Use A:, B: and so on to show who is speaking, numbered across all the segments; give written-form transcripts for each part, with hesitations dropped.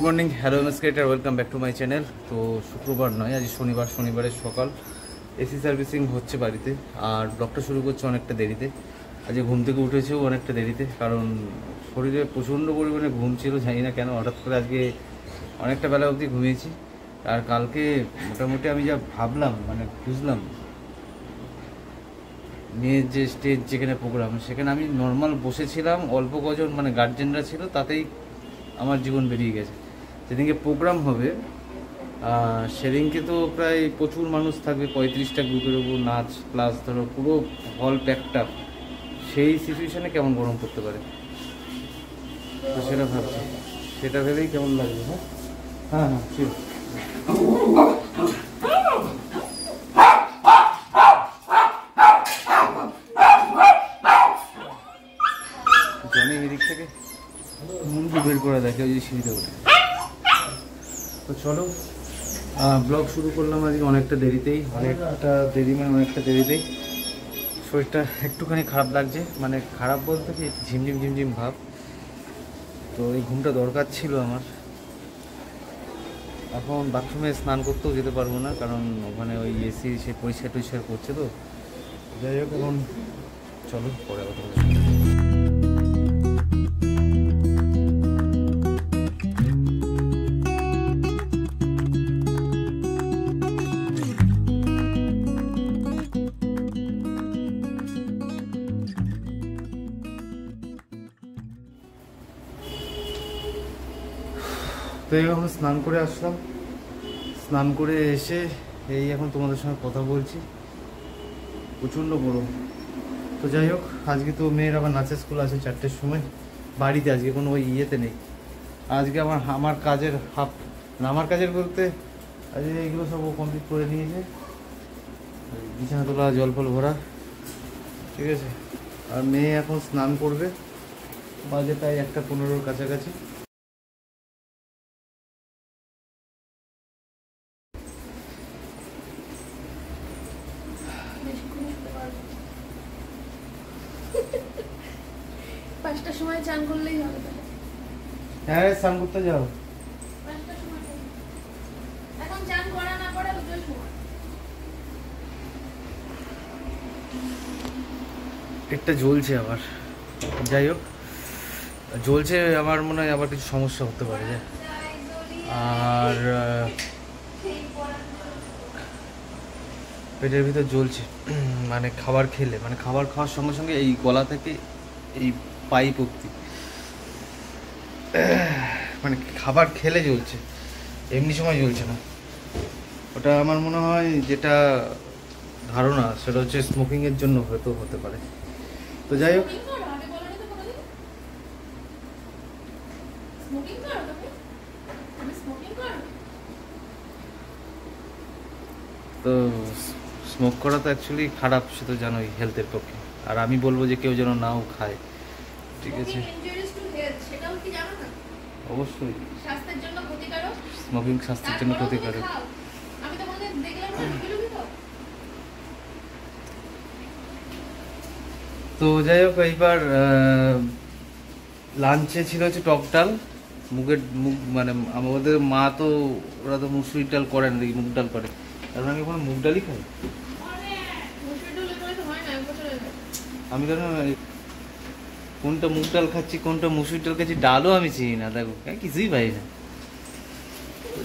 A: Morning, hello নমস্কার, welcome back to my channel. তো শুক্রবার নয়, আজ শনিবারের সকাল। এসি সার্ভিসিং হচ্ছে বাড়িতে, আর ব্লগটা শুরু করছে অনেকটা দেরিতে। আজকে ঘুম থেকে উঠেছেও অনেকটা দেরিতে, কারণ শরীরে প্রচণ্ড পরিমাণে ঘুম ছিল। জানি না কেন হঠাৎ করে আজকে অনেকটা বেলা অবধি ঘুমিয়েছি। আর কালকে মোটামুটি আমি যা ভাবলাম, মানে বুঝলাম, মেয়ের যে স্টেজ যেখানে প্রোগ্রাম, সেখানে আমি নর্মাল বসেছিলাম, অল্প কজন মানে গার্জেনরা ছিল, তাতেই আমার জীবন বেরিয়ে গেছে। যেদিনকে প্রোগ্রাম হবে সেদিনকে তো প্রায় প্রচুর মানুষ থাকবে, 35টা গ্রুপের উপর নাচ প্লাস ধরো পুরো হল প্যাকড আপ। সেই সিচুয়েশানে কেমন গরম করতে পারে, তো সেটা ভাবছি, সেটা ভেবেই কেমন লাগবে। হ্যাঁ হ্যাঁ ঠিক। জনি এদিক থেকে মুন্ডু বের করে দেখে ওই যে সিঁড়িতে ওঠে। তো চলো, ব্লগ শুরু করলাম আজকে অনেকটা দেরিতেই, অনেকটা দেরিতেই। শরীরটা একটুখানি খারাপ লাগছে, মানে খারাপ বলতে কি ঝিমঝিম ভাব। তো এই ঘুমটা দরকার ছিল আমার। এখন বাথরুমে স্নান করতেও যেতে পারবো না, কারণ ওখানে ওই এসি সে পরিষ্কার করছে। তো যাই হোক, এখন চলো পরে কথা বলবো। তো এখন স্নান করে আসলাম, স্নান করে এসে এই এখন তোমাদের সঙ্গে কথা বলছি। প্রচণ্ড গরম। তো যাই হোক, আজকে তো মেয়ের আবার নাচের স্কুল আছে 4টের সময়। বাড়িতে আজকে কোনো ওই ইয়েতে নেই। আজকে আমার কাজের আমার কাজের বলতে আজকে এইগুলো সব কমপ্লিট করে নিয়েছে, বিছানা তোলা, জল ফল ভরা, ঠিক আছে। আর মেয়ে এখন স্নান করবে, বাজে প্রায় 1:15 কাছাকাছি।
B: পাঁচটার সময় চান করলেই হবে।
A: হ্যাঁ, স্নান করতে যাও।
B: এখন চান করা না করা দুটোই সময়।
A: পেটটা জ্বলছে আবার। যাই হোক, জ্বলছে, আমার মনে হয় আবার কিছু সমস্যা হতে পারে। আর পেটের ভিতর জ্বলছে, মানে খাবার খেলে, মানে খাবার খাওয়ার সঙ্গে সঙ্গে এই গলা থেকে এই পাইপ অব্দি, মানে খাবার খেলে জ্বলছে, এমনি সময় জ্বলছে না। ওটা আমার মনে হয় যেটা ধারণা, সেটা হচ্ছে স্মোকিংয়ের জন্য হয়তো হতে পারে। তো যাই হোক, তো স্মোক করা তো অ্যাকচুয়ালি খারাপ, সে তো জানোই, হেলথের পক্ষে। আর আমি বলবো যে কেউ যেন নাও খায়, ঠিক আছে। অবশ্যই স্মোকিং স্বাস্থ্যের জন্য ক্ষতিকারক। তো যাই হোক, এইবার লাঞ্চে ছিল হচ্ছে টক ডাল, মুগ মানে আমাদের মা তো, ওরা তো মুসুরির ডাল করে না, মুগ ডাল করে। কারণ আমি ওখানে মুগ ডালই খাই। আমি কেন কোনটা মুগ ডাল খাচ্ছি, কোনটা মুসুরির ডাল খাচ্ছি, ডালও আমি চিনি না, দেখো কিছুই পাই না।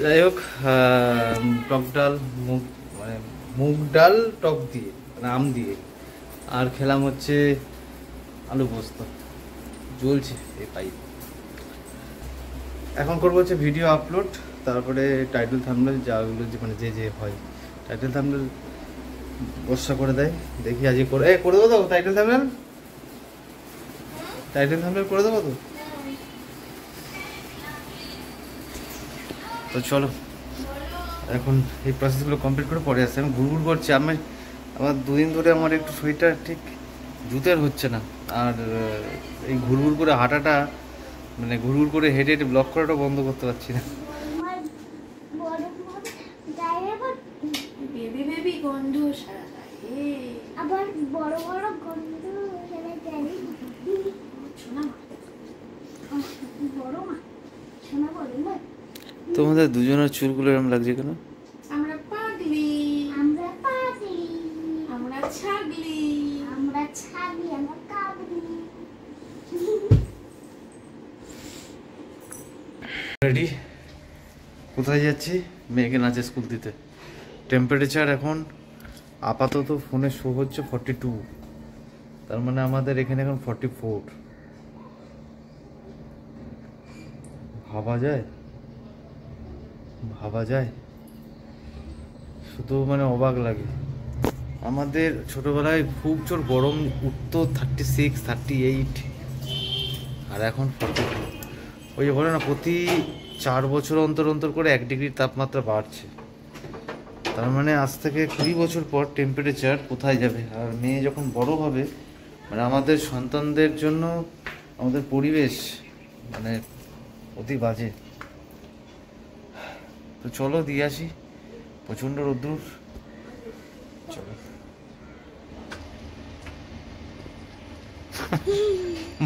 A: যাই হোক, টক ডাল, মানে মুগ ডাল টক দিয়ে, মানে আম দিয়ে। আর খেলাম হচ্ছে আলু পোস্ত। জ্বলছে এই পাইপ। এখন করবো হচ্ছে ভিডিও আপলোড, তারপরে টাইটেল থাম্বনেল যাগুলো যে মানে যে হয়, টাইটেল থাম্বনেল বর্ষা করে দেয়। দেখি আজকে করে দেবো তো টাইটেল থাম্বনেল করে দেবো তো। তো চলো, এখন এই প্রসেসগুলো কমপ্লিট করে পরে আসছে। আমি ঘুরঘুর করছি, আমার 2 দিন ধরে আমার একটু শরীরটা ঠিক জুতের হচ্ছে না। আর এই ঘুরঘুর করে হাঁটাটা, মানে ঘুরঘুর করে হেঁটে ব্লক করাটা বন্ধ করতে পারছি না।
B: আবার বড় বড় গন্ধ বড় মা শোনা বলো
A: তোমাদের দুজনের চুলগুলো এরকম লাগছে কেন?
B: আমরা পাগলি,
C: আমরা পাগলি,
B: আমরা ছাগলি,
C: আমরা ছাগলি, আমরা কাবলি।
A: রেডি? কোথায় যাচ্ছি? মেয়েকে নাচে স্কুল দিতে। টেম্পারেচার এখন আপাতত ফোনে শো হচ্ছে 42, তার মানে আমাদের এখানে এখন 44। ভাবা যায়, ভাবা যায়, শুধু মানে অবাক লাগে। আমাদের ছোটবেলায় খুব জোর গরম উঠতো 36, 38, আর এখন 42। ওই যে বলে না, প্রতি 4 বছর অন্তর অন্তর করে 1 ডিগ্রি তাপমাত্রা বাড়ছে। তার মানে আজ থেকে 20 বছর পর টেম্পারেচার কোথায় যাবে? আর মেয়ে যখন বড় হবে, মানে আমাদের সন্তানদের জন্য আমাদের পরিবেশ মানে অতি বাজে। তো চলো দিয়ে আসি, প্রচণ্ড রোদ্দুর। চলো।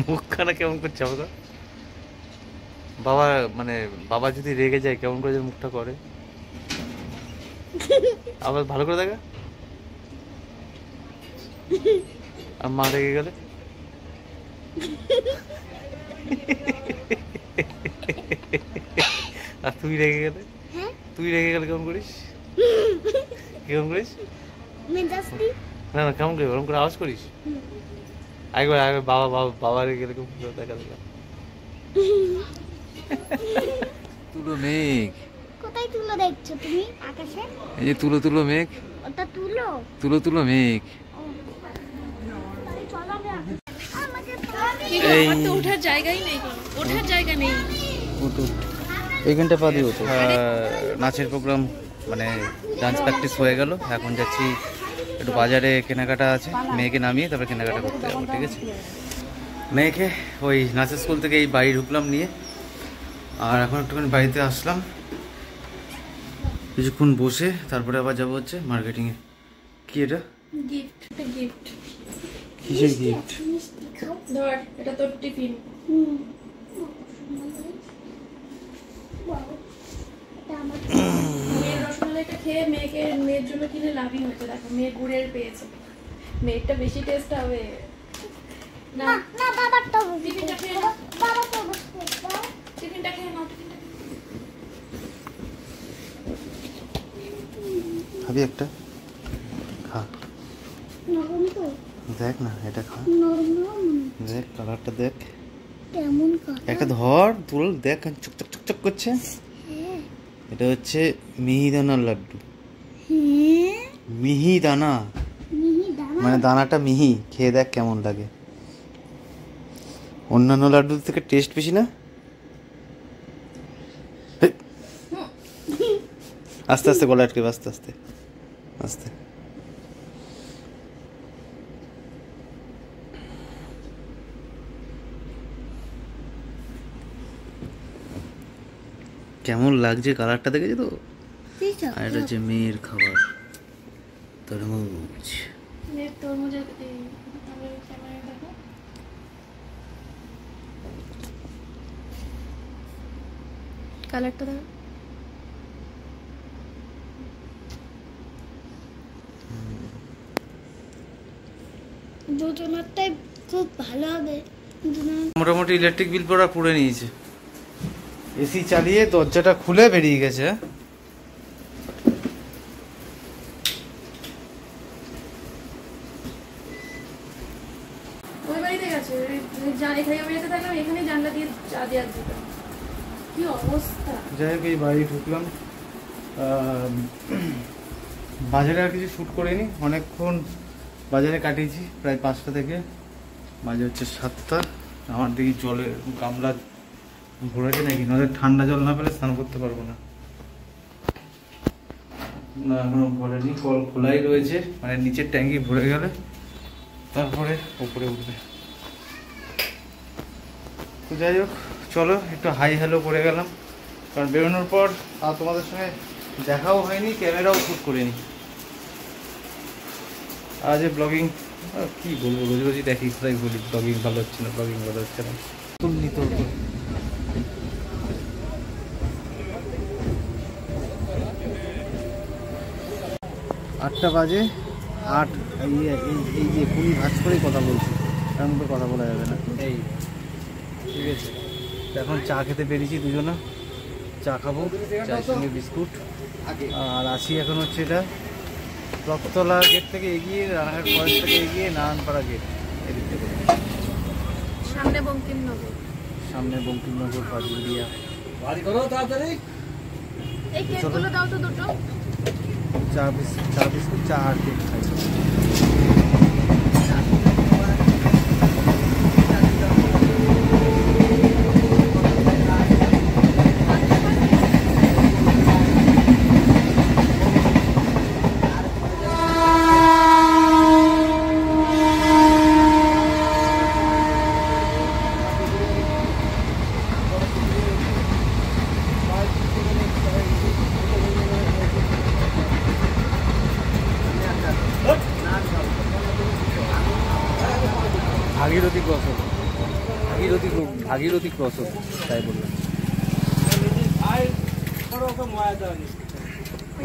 A: মুখখানা কেমন করছে আমাকে? বাবা মানে বাবা যদি রেগে যায় কেমন করে যে মুখটা করে, আবার ভালো করে দেখা। আর মা রেগে গেলে আর তুই রেগে গেলে, তুই রেগে গেলে কেমন করিস? কেমন করিস? না না, কেমন করিস? ওরকম করে আওয়াজ করিস? একবার একবার বাবা বাবা বাবা রেগে গেলে কেমন করে দেখা দেখা। তুলো মেঘ,
C: কোথায় তুলো দেখছো তুমি আকাশে?
A: এই যে তুলো তুলো মেঘ,
C: ওটা তুলো?
A: তুলো তুলো মেঘ।
C: চলো আমি আমাকে
A: এই
B: আমার তো ওঠার জায়গাই নেই, কোনো ওঠার জায়গা নেই।
A: এইখানটা পা দিও তো। নাচের প্রোগ্রাম মানে ডান্স প্র্যাকটিস হয়ে গেল। এখন যাচ্ছি একটু বাজারে, কেনাকাটা আছে, মেয়েকে নামিয়ে তারপরে কেনাকাটা করতে যাবো। ঠিক আছে? মেয়েকে ওই নাচের স্কুল থেকে এই বাড়ি ঢুকলাম নিয়ে, আর এখন একটুখানি বাড়িতে আসলাম, কিছুক্ষণ বসে তারপরে আবার যাবো হচ্ছে মার্কেটিংয়ে। কি এটা?
B: গিফট, একটা গিফট।
A: কিসের গিফট?
C: মিষ্টি খাও।
B: ধর, এটা তোর টিফিন।
C: এটা আমার
B: মেয়ের রসমালাইটা খেয়ে মেয়ের জন্য কিনে লাভই হয়েছে। দেখো, মেয়ে গুড়ের পেয়েছে, মেয়েরটা বেশি টেস্ট হবে না।
C: না না বাবার তো
B: টিফিনটা খেয়ে নাও,
C: বাবা তো বসতে দাও।
B: টিফিনটা খেয়ে নাও, টিফিনটা খেয়ে নাও।
A: খাবি একটা? খা,
C: নরম তো,
A: দেখ না, এটা খা,
C: নরম নরম।
A: দেখ কালারটা দেখ।
C: কেমন কথা?
A: একটা ধর, তুল, দেখ চকচক চকচক করছে।
C: হ্যাঁ
A: এটা হচ্ছে মিহিদানার লাড্ডু।
C: হ্যাঁ,
A: মিহিদানা
C: মিহি দানা।
A: মানে দানাটা মিহি, খেয়ে দেখ কেমন লাগে। অন্যান্য লাড্ডুর থেকে টেস্ট বেশি না? হেই। আস্তে আস্তে গলা আটকে, আস্তে আস্তে আস্তে। কেমন লাগছে কালারটা দেখেছো তো? আর এটা হচ্ছে মেয়ের খাবার, তরমুজ।
B: মেয়ের তরমুজের এই ক্যামেরায় দেখো। কালারটা দেখো।
C: দুজনেরটাই খুব ভালো হবে।
A: মোটামুটি ইলেকট্রিক বিল পড়া পুড়ে নিয়েছে। এসি চালিয়ে দরজাটা খুলে বেরিয়ে গেছে।
B: ওই বাড়িতে গেছে, এখানে বাড়িতে থাকলাম, এখানে জানলা দিয়ে চা দিয়ে দিতাম। কি অবস্থা!
A: যাই হোক, এই বাড়ি ঢুকলাম। বাজারে আর কিছু শ্যুট করিনি, অনেকক্ষণ বাজারে কাটিয়েছি, প্রায় 5টা থেকে, বাজে হচ্ছে 7টা। আমার দিকে জলের গামলা ভরেছে নাকি, নইলে ঠান্ডা জল না পেলে স্নান করতে পারবো না। না এখনো ভরেনি, কল খোলাই রয়েছে, মানে নিচের ট্যাঙ্কি ভরে গেলে তারপরে উপরে উঠবে। তো যাই হোক, চলো একটু হাই হ্যালো করে গেলাম, কারণ বেরোনোর পর আর তোমাদের সঙ্গে দেখাও হয়নি, ক্যামেরাও শ্যুট করিনি। আজ ব্লগিং কি বলবো, রোজ রোজই দেখি, তাই বলি ব্লগিং ভালো হচ্ছে না, ব্লগিং ভালো হচ্ছে না। তুলনি তো 8টা বাজে 8 এই যে এখনই ভাজ করেই কথা বলছি, এরকম করে কথা বলা যাবে না। এই ঠিক আছে, তো এখন চা খেতে পেরেছি দুজনে, চা খাবো, চায়ের সঙ্গে বিস্কুট। আর আসি এখন হচ্ছে এটা রক্ততলা গেট থেকে এগিয়ে, রানাঘাট ফরেস্ট থেকে এগিয়ে নারায়ণপাড়া গেট, এদিক থেকে
B: সামনে বঙ্কিমনগর,
A: সামনে বঙ্কিমনগর পাঁচগুড়িয়া।
B: এই কেকগুলো দাও তো দুটো।
A: চা বিস্কুট, চা আর কেক খাই। ভাগীরথী ক্রস তাই বললাম।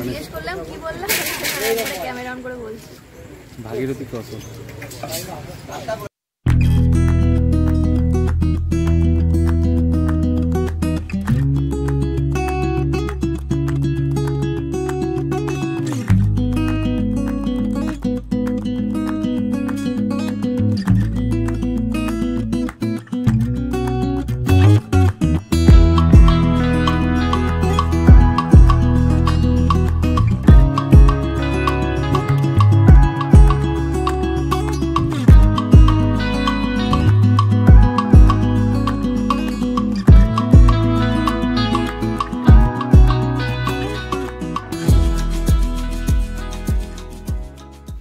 B: জিজ্ঞেস করলাম কি বললাম, ক্যামেরা অন করে বলছি
A: ভাগীরথী ক্রস।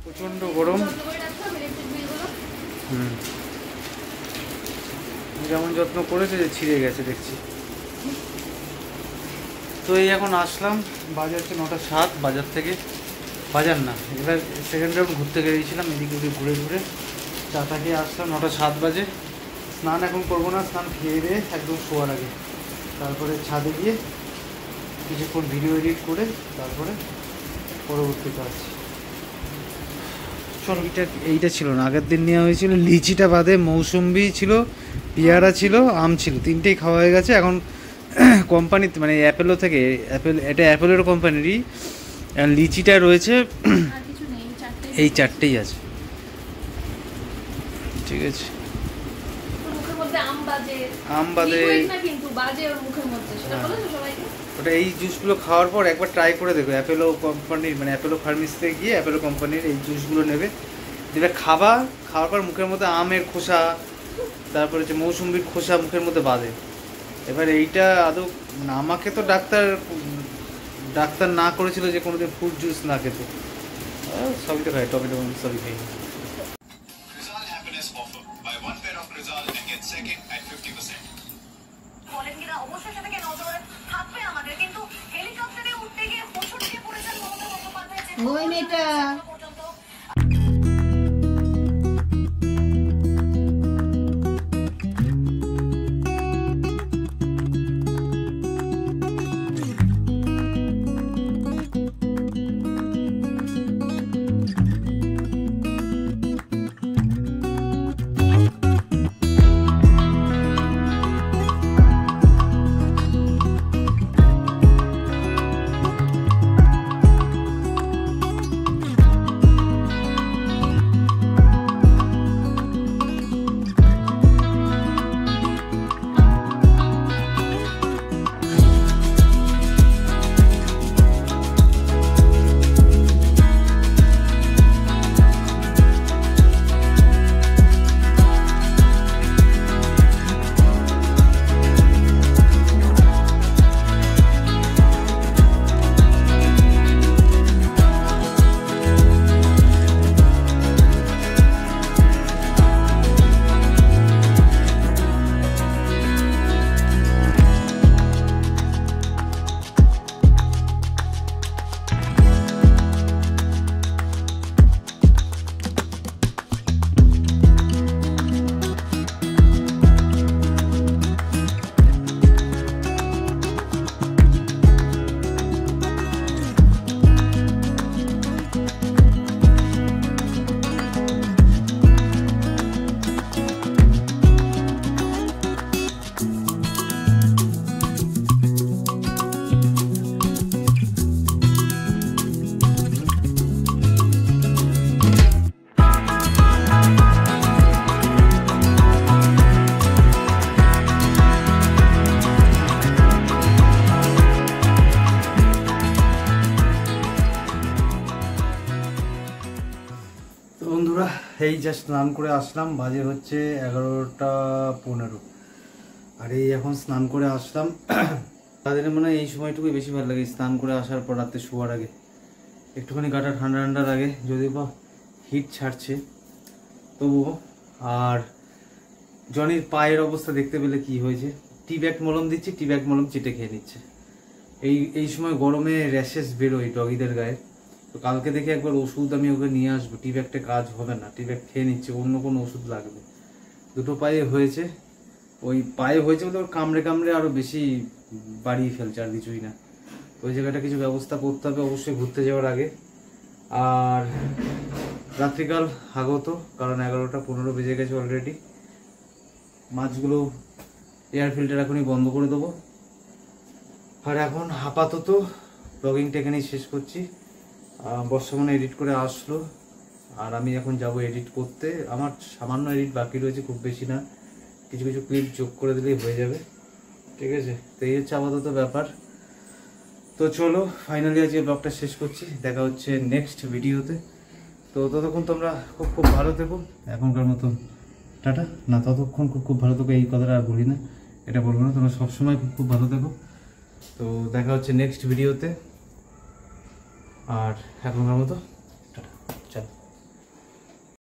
A: প্রচন্ড গরম। যেমন যত্ন করেছে যে ছিঁড়ে গেছে দেখছি। তো এই এখন আসলাম, বাজার হচ্ছে 9টা 7, বাজার থেকে বাজার না, এবার সেকেন্ড রাউন্ড ঘুরতে গিয়েছিলাম, এদিকে ওদিকে ঘুরে ঘুরে চাটা খেয়ে আসলাম। 9টা 7 বাজে। স্নান এখন করবো না, স্নান খেয়ে দিয়ে একদম শোয়ার আগে, তারপরে ছাদে গিয়ে কিছুক্ষণ ভিডিও এডিট করে তারপরে পরবর্তী কাজ। চলো, এইটা ছিল না, আগের দিন নেওয়া হয়েছিল। লিচিটা বাদে মৌসুম্বি ছিল, পেয়ারা ছিল, আম ছিল, তিনটেই খাওয়া হয়ে গেছে। এখন কোম্পানি মানে অ্যাপেলো থেকে, এটা অ্যাপেলোর কোম্পানিরই, লিচিটা রয়েছে, এই 4টেই আছে। ঠিক আছে, আম বাদে ওটা এই জুসগুলো খাওয়ার পর একবার ট্রাই করে দেখো, অ্যাপেলো কোম্পানির মানে অ্যাপেলো ফার্মেসিতে গিয়ে অ্যাপেলো কোম্পানির এই জুসগুলো নেবে, যেটা খাওয়ার পর মুখের মধ্যে আমের খোসা, তারপরে হচ্ছে মৌসুম্বির খোসা মুখের মধ্যে বাঁধে। এবার এইটা আদৌ আমাকে তো ডাক্তার না করেছিল যে কোনোদিন ফ্রুট জুস না খেতে, সবই তো খাই, টমেটো সবই খাই।
B: ওই মেয়েটা
A: বন্ধুরা, এই জাস্ট স্নান করে আসলাম, বাজে হচ্ছে 11:15। আর এই এখন স্নান করে আসলাম। তাদের মানে এই সময়টুকুই বেশি ভালো লাগে, স্নান করে আসার পর রাতে শোয়ার আগে একটুখানি গাটা ঠান্ডা ঠান্ডা লাগে, যদিও বা হিট ছাড়ছে তবুও। আর জনির পায়ের অবস্থা দেখতে পেলে কি হয়েছে, টি ব্যাগ মলম দিচ্ছি, টি ব্যাগ মলম চেটে খেয়ে নিচ্ছে। এই সময় গরমে র্যাশেস বেরোয় ডগিদের গায়ে। তো কালকে দেখে একবার ওষুধ আমি ওকে নিয়ে আসবো, টি ব্যাগটা কাজ হবে না, টি ব্যাগ খেয়ে নিচ্ছে, অন্য কোনো ওষুধ লাগবে। দুটো পায়ে হয়েছে, ওই পায়ে হয়েছে বলতে ওর কামড়ে কামড়ে আরও বেশি বাড়িয়ে ফেলছে, আর কিছুই না। ওই জায়গাটা কিছু ব্যবস্থা করতে হবে অবশ্যই ঘুরতে যাওয়ার আগে। আর রাত্রিকাল আগত, কারণ 11:15 বেজে গেছে অলরেডি। মাছগুলো এয়ার ফিল্টার এখনই বন্ধ করে দেবো। আর এখন আপাতত ব্লগিংটা এখানেই শেষ করছি। বর্ষা এডিট করে আসলো, আর আমি এখন যাব এডিট করতে। আমার সামান্য এডিট বাকি রয়েছে, খুব বেশি না, কিছু কিছু ক্লিপ যোগ করে দিলেই হয়ে যাবে, ঠিক আছে? তো এই হচ্ছে আপাতত ব্যাপার। তো চলো ফাইনালি আজকে ব্লগটা শেষ করছি, দেখা হচ্ছে নেক্সট ভিডিওতে। তো ততক্ষণ তোমরা খুব খুব ভালো থেকো, এখনকার মতন টাটা। না, ততক্ষণ খুব খুব ভালো থেকো এই কথাটা আর বলি না, এটা বলবো না, তোমরা সবসময় খুব খুব ভালো থেকো। তো দেখা হচ্ছে নেক্সট ভিডিওতে, আর এখনকার মতো